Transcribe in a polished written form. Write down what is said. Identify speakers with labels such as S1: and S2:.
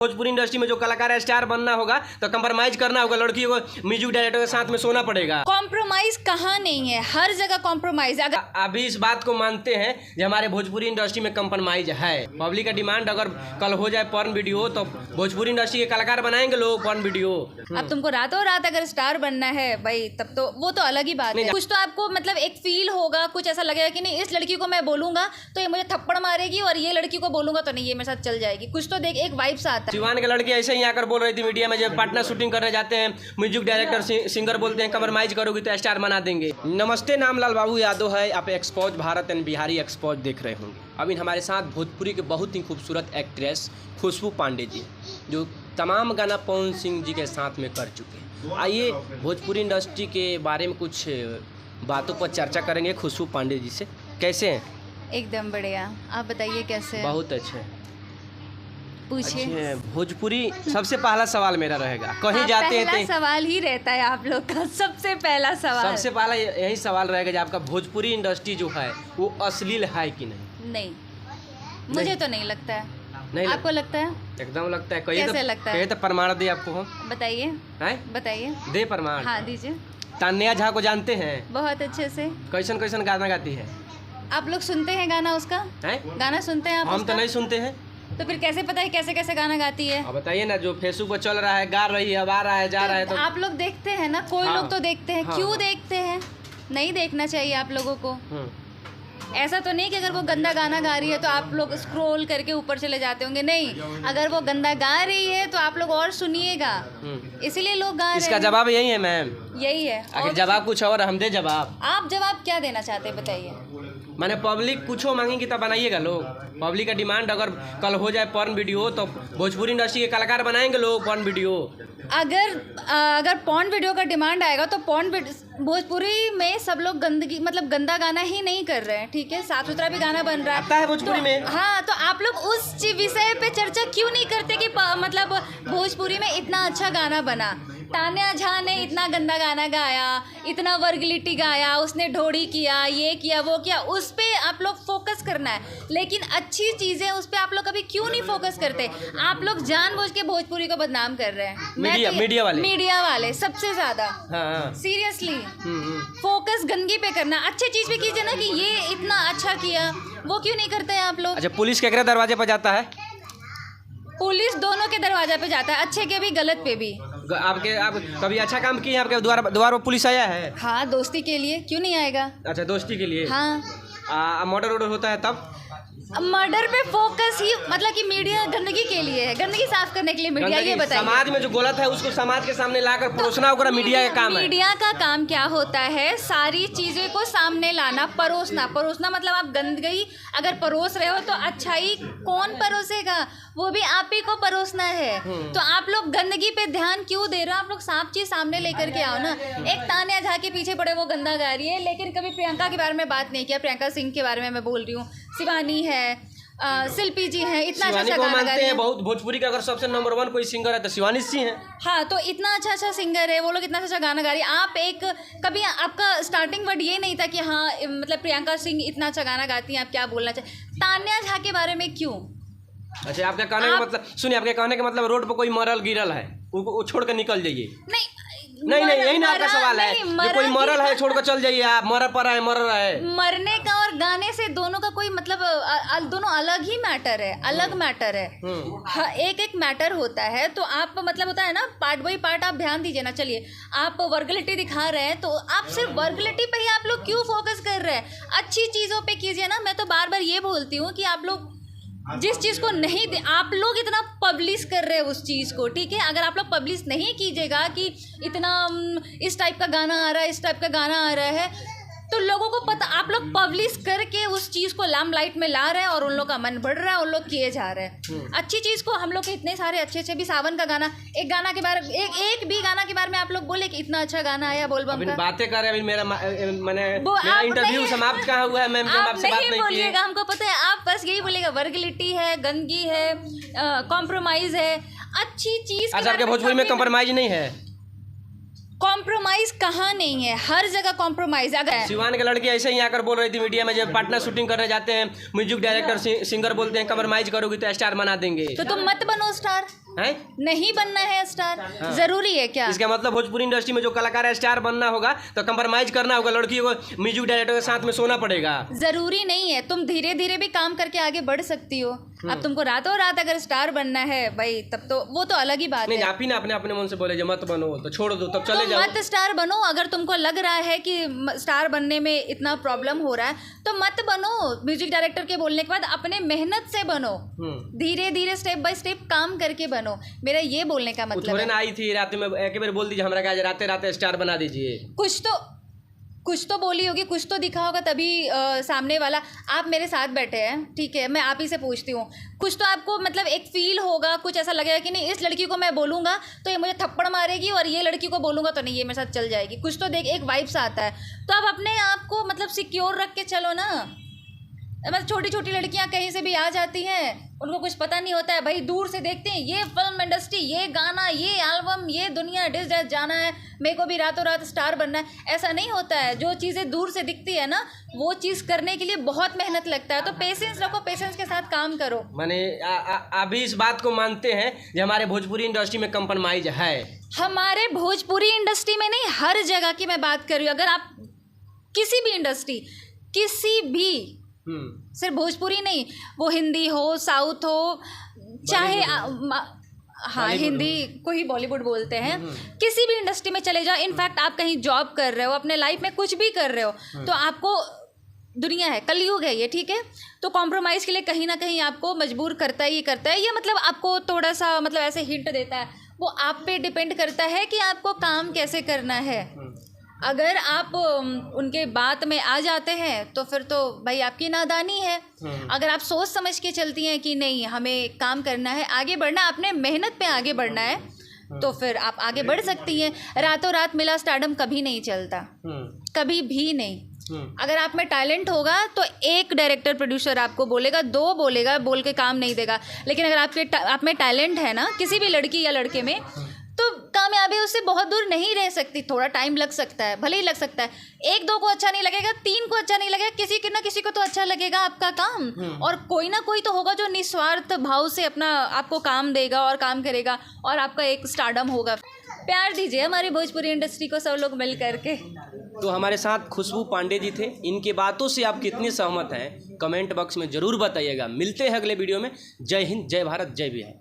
S1: Bhojpuri industry में जो कलाकार है स्टार बनना होगा तो कंप्रोमाइज करना होगा, लड़की को म्यूजिक डायरेक्टर के साथ में सोना पड़ेगा।
S2: कॉम्प्रोमाइज कहाँ नहीं है, हर जगह कॉम्प्रोमाइज। अगर
S1: अभी इस बात को मानते हैं कि हमारे भोजपुरी इंडस्ट्री में कंप्रोमाइज है। पब्लिक का डिमांड अगर कल हो जाए पर्न वीडियो तो भोजपुरी इंडस्ट्री के कलाकार बनाएंगे लोग पर्न वीडियो।
S2: अब तुमको रातों रात अगर स्टार बनना है भाई, तब तो वो तो अलग ही बात है। कुछ तो आपको मतलब एक फील होगा, कुछ ऐसा लगेगा कि नहीं इस लड़की को मैं बोलूंगा तो ये मुझे थप्पड़ मारेगी और ये लड़की को बोलूंगा तो नहीं ये मेरे साथ चल जाएगी। कुछ तो देख एक वाइब्स आता है।
S1: सिवान के लड़की ऐसे ही आकर बोल रही थी मीडिया में, जब पार्टनर शूटिंग करने जाते हैं म्यूजिक डायरेक्टर सिंगर बोलते हैं कंप्रोमाइज करोगी तो स्टार बना देंगे। नमस्ते, नाम लाल बाबू यादव है। आप expose Bharat and Bihari expose देख रहे होंगे। अभी हमारे साथ भोजपुरी के बहुत ही खूबसूरत एक्ट्रेस खुशबू पांडे जी, जो तमाम गाना पवन सिंह जी के साथ में कर चुके हैं। आइए भोजपुरी इंडस्ट्री के बारे में कुछ बातों पर चर्चा करेंगे खुशबू पांडे जी से। कैसे हैं?
S2: एकदम बढ़िया, आप बताइए कैसे हैं?
S1: बहुत अच्छे।
S2: पूछिए।
S1: भोजपुरी सबसे पहला सवाल मेरा रहेगा, कहीं जाते हैं
S2: पहला सवाल ही रहता है आप लोग का, सबसे पहला सवाल।
S1: सबसे पहला यही सवाल रहेगा कि आपका भोजपुरी इंडस्ट्री जो है वो अश्लील है कि नहीं?
S2: नहीं, मुझे तो नहीं लगता है।
S1: नहीं
S2: आपको लगता है?
S1: एकदम लगता है।
S2: कैसे लगता है?
S1: कहिए तो प्रमाण दे आपको हम।
S2: बताइए। बताइए।
S1: दे प्रमाण।
S2: हाँ दीजिए।
S1: तान्या झा को जानते हैं?
S2: बहुत अच्छे से।
S1: कैसन कैसन गाना गाती है?
S2: आप लोग सुनते हैं गाना उसका? गाना सुनते हैं आप?
S1: हम तो नहीं सुनते हैं।
S2: तो फिर कैसे पता है कैसे कैसे गाना गाती है?
S1: अब बताइए ना, जो फेसबुक पर चल रहा है, गा रही है, अब आ रहा है, जा रहा है तो
S2: आप लोग देखते हैं ना, कोई लोग तो देखते हैं। क्यों देखते हैं? नहीं देखना चाहिए आप लोगों को। ऐसा तो नहीं कि अगर वो गंदा गाना गा रही है तो आप लोग स्क्रॉल करके ऊपर चले जाते होंगे। नहीं, अगर वो गंदा गा रही है तो आप लोग और सुनिएगा, इसीलिए लोग गा रहे हैं।
S1: इसका जवाब यही है मैम?
S2: यही है।
S1: आखिर जवाब कुछ और, हम दे जवाब।
S2: आप जवाब क्या देना चाहते हैं बताइए?
S1: मैंने पब्लिक कुछ मांगेगी तब बनाइएगा लोग। पब्लिक का डिमांड अगर कल हो जाए पर्न वीडियो तो भोजपुरी इंडस्ट्री के कलाकार बनाएंगे लोग पर्न वीडियो।
S2: अगर पॉर्न वीडियो का डिमांड आएगा तो भोजपुरी में सब लोग गंदगी मतलब गंदा गाना ही नहीं कर रहे हैं, ठीक है, साफ सुथरा भी गाना बन रहा है।
S1: आता है भोजपुरी में।
S2: हाँ, तो आप लोग उस विषय पे चर्चा क्यों नहीं करते कि मतलब भोजपुरी में इतना अच्छा गाना बना, तान्या झा ने इतना गंदा गाना गाया, इतना वर्गलिटी गाया, उसने ढोड़ी किया, ये किया, वो किया, उस पे आप लोग फोकस करना है। लेकिन अच्छी चीज़ें उस पे आप लोग कभी क्यों नहीं फोकस करते? आप लोग जानबूझ के भोजपुरी को बदनाम कर रहे हैं। मीडिया वाले सबसे ज्यादा। सीरियसली फोकस गंदगी पे करना, अच्छी चीज पे कीजिए ना कि ये इतना अच्छा किया, वो क्यों नहीं करते हैं आप लोग?
S1: अच्छा, पुलिस केकरे दरवाजे पर जाता है?
S2: पुलिस दोनों के दरवाजे पे जाता है, अच्छे के भी गलत पे भी।
S1: आप कभी अच्छा काम किए? आपके द्वार पर पुलिस आया है?
S2: हाँ, दोस्ती के लिए, क्यों नहीं आएगा?
S1: अच्छा, दोस्ती के लिए।
S2: हाँ।
S1: मर्डर होता है तब?
S2: मर्डर पे फोकस ही मतलब कि मीडिया गंदगी के लिए है, गंदगी साफ करने के लिए मीडिया। ये बताइए,
S1: समाज में जो गलत है उसको समाज के सामने लाकर परोसना होगा, मीडिया का काम है।
S2: मीडिया का काम क्या होता है? सारी चीजें को सामने लाना, परोसना मतलब आप गंदगी अगर परोस रहे हो तो अच्छाई कौन परोसेगा? वो भी आप ही को परोसना है। तो आप लोग गंदगी पे ध्यान क्यों दे रहे हो? आप लोग साफ चीज सामने लेकर के आओ ना। एक तान्या झा के पीछे पड़े वो गंदा गा रही है, लेकिन कभी प्रियंका के बारे में बात नहीं किया। प्रियंका सिंह के बारे में मैं बोल रही हूँ, शिवानी है, शिल्पी जी हैं, इतना अच्छा गाना गा रही है।
S1: बहुत भोजपुरी का अगर सबसे नंबर 1 कोई सिंगर है तो शिवानी सिंह है।
S2: हाँ, तो इतना अच्छा सिंगर है, वो लोग इतना अच्छा गाना गा रही है। आप कभी आपका स्टार्टिंग वर्ड ये नहीं था कि हाँ मतलब प्रियंका सिंह इतना अच्छा गाना गाती हैं, आप क्या बोलना चाहिए? तान्या झा के बारे में क्यों?
S1: अच्छा, आपके कहने का मतलब सुनिए, आपके कहने का मतलब रोड पर कोई मरल गिरल है वो छोड़ कर निकल जाइए। नहीं, यही ना आपका सवाल है? जो कोई मरल है छोड़ कर चल जाइए, आप मर रहा है। मरने
S2: का और गाने से दोनों का कोई मतलब दोनों अलग ही मैटर है, अलग मैटर है। एक मैटर होता है, तो आप मतलब होता है ना, पार्ट बाई पार्ट आप ध्यान दीजिए ना। चलिए, आप वर्गलिटी दिखा रहे हैं तो आप सिर्फ वर्गलिटी पे ही आप लोग क्यों फोकस कर रहे हैं? अच्छी चीज़ों पे कीजिए ना। मैं तो बार बार ये बोलती हूँ कि आप लोग जिस चीज़ को नहीं आप लोग इतना पब्लिश कर रहे हैं उस चीज़ को, ठीक है, अगर आप लोग पब्लिश नहीं कीजिएगा कि इतना इस टाइप का गाना आ रहा है, इस टाइप का गाना आ रहा है, तो लोगों को पता, आप लोग पब्लिश करके उस चीज़ को लाइट में ला रहे हैं और उन लोग का मन बढ़ रहा है, उन लोग किए जा रहे हैं। अच्छी चीज़ को हम लोग के इतने सारे अच्छे भी सावन का गाना, एक गाना के बारे एक भी गाना के बारे में आप लोग बोले कि इतना अच्छा गाना आया बोलबम का।
S1: बातें कर रहे हैं, मेरा इंटरव्यू समाप्त कहाँ हुआ है मैम? आपसे बात नहीं
S2: बोलिएगा, हमको पता है, आप बस यही बोलिएगा वर्गलिटी है, गंदगी है, कॉम्प्रोमाइज है। अच्छी चीज़
S1: आपके भोजपुरी में कॉम्प्रोमाइज नहीं है?
S2: कॉम्प्रोमाइज कहाँ नहीं है, हर जगह कॉम्प्रोमाइज। अगर
S1: सिवान के लड़के ऐसे ही आकर बोल रही थी मीडिया में, जब पार्टनर शूटिंग करने जाते हैं म्यूजिक डायरेक्टर सिंगर बोलते हैं कम्प्रोमाइज करोगी तो स्टार बना देंगे।
S2: तो तुम मत बनो स्टार,
S1: है
S2: नहीं बनना है स्टार। जरूरी है क्या?
S1: इसका मतलब भोजपुरी इंडस्ट्री में जो कलाकार है स्टार बनना होगा तो कंप्रोमाइज करना होगा, लड़कियों को म्यूजिक डायरेक्टर के साथ में सोना पड़ेगा।
S2: जरूरी नहीं है, तुम धीरे धीरे भी काम करके आगे बढ़ सकती हो। अब तुमको रातों रात अगर स्टार बनना है भाई, तब तो वो तो अलग ही बात
S1: नहीं,
S2: है।
S1: आप ही ना अपने अपने मन से बोले जो मत बनो तो छोड़ दो, तब चले
S2: तो
S1: जाओ।
S2: मत स्टार बनो। अगर तुमको लग रहा है कि स्टार बनने में इतना प्रॉब्लम हो रहा है तो मत बनो। म्यूजिक डायरेक्टर के बोलने के बाद अपने मेहनत से बनो, धीरे धीरे स्टेप बाय स्टेप काम करके बनो। मेरा ये बोलने का मतलब
S1: थोड़े
S2: है।
S1: ना आई थी रात में एक बार बोल दीजिए हमरा, राते राते स्टार बना दीजिए।
S2: कुछ तो बोली होगी, कुछ तो दिखा होगा, तभी सामने वाला। आप मेरे साथ बैठे हैं, ठीक है, मैं आप ही से पूछती हूँ, कुछ तो आपको मतलब एक फील होगा, कुछ ऐसा लगेगा कि नहीं इस लड़की को मैं बोलूँगा तो ये मुझे थप्पड़ मारेगी और ये लड़की को बोलूँगा तो नहीं ये मेरे साथ चल जाएगी। कुछ तो एक वाइब्स आता है। तो आप अपने आप को मतलब सिक्योर रख के चलो ना। मतलब छोटी छोटी लड़कियां कहीं से भी आ जाती हैं, उनको कुछ पता नहीं होता है भाई, दूर से देखते हैं ये फिल्म इंडस्ट्री, ये गाना, ये एल्बम, ये दुनिया डिस डैश जाना है, मेरे को भी रातों रात स्टार बनना है। ऐसा नहीं होता है। जो चीज़ें दूर से दिखती है ना, वो चीज़ करने के लिए बहुत मेहनत लगता है। तो पेशेंस रखो, पेशेंस के साथ काम करो।
S1: माने अभी इस बात को मानते हैं जो हमारे भोजपुरी इंडस्ट्री में कंप्रोमाइज है।
S2: हमारे भोजपुरी इंडस्ट्री में नहीं, हर जगह की मैं बात कर रही हूँ। अगर आप किसी भी इंडस्ट्री, किसी भी, सिर्फ भोजपुरी नहीं, वो हिंदी हो, साउथ हो, चाहे हाँ हिंदी को ही बॉलीवुड बोलते हैं, किसी भी इंडस्ट्री में चले जाओ। इनफैक्ट आप कहीं जॉब कर रहे हो, अपने लाइफ में कुछ भी कर रहे हो, तो आपको दुनिया है, कलयुग है ये, ठीक है, तो कॉम्प्रोमाइज़ के लिए कहीं ना कहीं आपको मजबूर करता है, ये करता है। ये मतलब आपको थोड़ा सा मतलब ऐसे हिंट देता है। वो आप पे डिपेंड करता है कि आपको काम कैसे करना है। अगर आप उनके बात में आ जाते हैं तो फिर तो भाई आपकी नादानी है। अगर आप सोच समझ के चलती हैं कि नहीं हमें काम करना है, आगे बढ़ना, अपने मेहनत पे आगे बढ़ना है, तो फिर आप आगे बढ़ सकती हैं। रातों रात मिला स्टारडम कभी नहीं चलता, कभी भी नहीं। अगर आप में टैलेंट होगा तो एक डायरेक्टर प्रोड्यूसर आपको बोलेगा, दो बोलेगा, बोल के काम नहीं देगा। लेकिन अगर आप में टैलेंट है ना, किसी भी लड़की या लड़के में, तो कामयाबी उससे बहुत दूर नहीं रह सकती। थोड़ा टाइम लग सकता है, भले ही लग सकता है। एक दो को अच्छा नहीं लगेगा, तीन को अच्छा नहीं लगेगा, किसी ना किसी को तो अच्छा लगेगा आपका काम। और कोई ना कोई तो होगा जो निस्वार्थ भाव से अपना आपको काम देगा और काम करेगा और आपका एक स्टारडम होगा। प्यार दीजिए हमारी भोजपुरी इंडस्ट्री को सब लोग मिल करके।
S1: तो हमारे साथ खुशबू पांडे जी थे। इनके बातों से आप कितने सहमत हैं कमेंट बॉक्स में ज़रूर बताइएगा। मिलते हैं अगले वीडियो में। जय हिंद, जय भारत, जय बिहार।